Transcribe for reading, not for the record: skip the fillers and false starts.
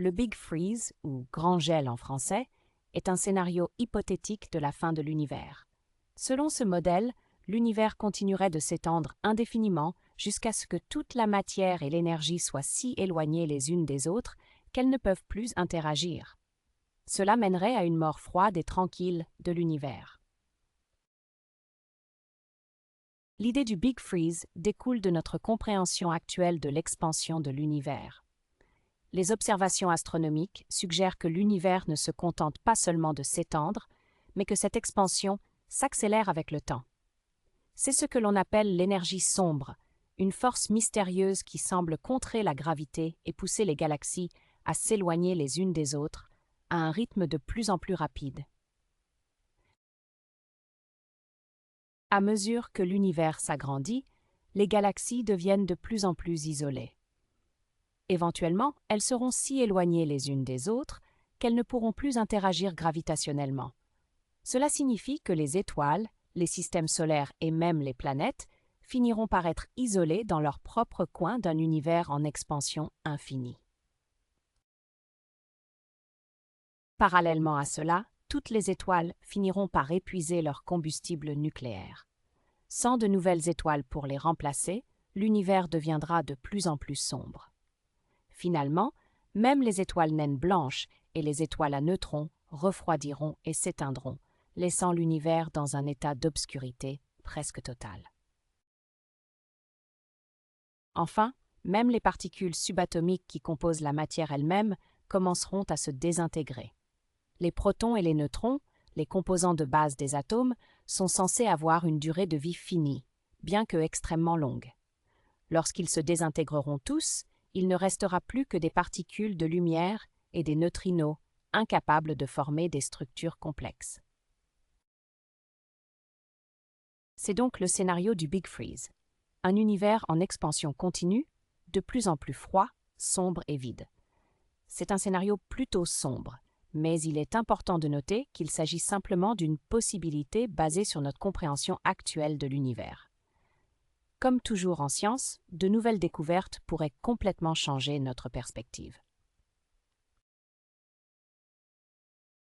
Le Big Freeze, ou Grand Gel en français, est un scénario hypothétique de la fin de l'univers. Selon ce modèle, l'univers continuerait de s'étendre indéfiniment jusqu'à ce que toute la matière et l'énergie soient si éloignées les unes des autres qu'elles ne peuvent plus interagir. Cela mènerait à une mort froide et tranquille de l'univers. L'idée du Big Freeze découle de notre compréhension actuelle de l'expansion de l'univers. Les observations astronomiques suggèrent que l'univers ne se contente pas seulement de s'étendre, mais que cette expansion s'accélère avec le temps. C'est ce que l'on appelle l'énergie sombre, une force mystérieuse qui semble contrer la gravité et pousser les galaxies à s'éloigner les unes des autres à un rythme de plus en plus rapide. À mesure que l'univers s'agrandit, les galaxies deviennent de plus en plus isolées. Éventuellement, elles seront si éloignées les unes des autres qu'elles ne pourront plus interagir gravitationnellement. Cela signifie que les étoiles, les systèmes solaires et même les planètes finiront par être isolées dans leur propre coin d'un univers en expansion infinie. Parallèlement à cela, toutes les étoiles finiront par épuiser leur combustible nucléaire. Sans de nouvelles étoiles pour les remplacer, l'univers deviendra de plus en plus sombre. Finalement, même les étoiles naines blanches et les étoiles à neutrons refroidiront et s'éteindront, laissant l'univers dans un état d'obscurité presque totale. Enfin, même les particules subatomiques qui composent la matière elle-même commenceront à se désintégrer. Les protons et les neutrons, les composants de base des atomes, sont censés avoir une durée de vie finie, bien que extrêmement longue. Lorsqu'ils se désintégreront tous, il ne restera plus que des particules de lumière et des neutrinos, incapables de former des structures complexes. C'est donc le scénario du Big Freeze, un univers en expansion continue, de plus en plus froid, sombre et vide. C'est un scénario plutôt sombre, mais il est important de noter qu'il s'agit simplement d'une possibilité basée sur notre compréhension actuelle de l'univers. Comme toujours en science, de nouvelles découvertes pourraient complètement changer notre perspective.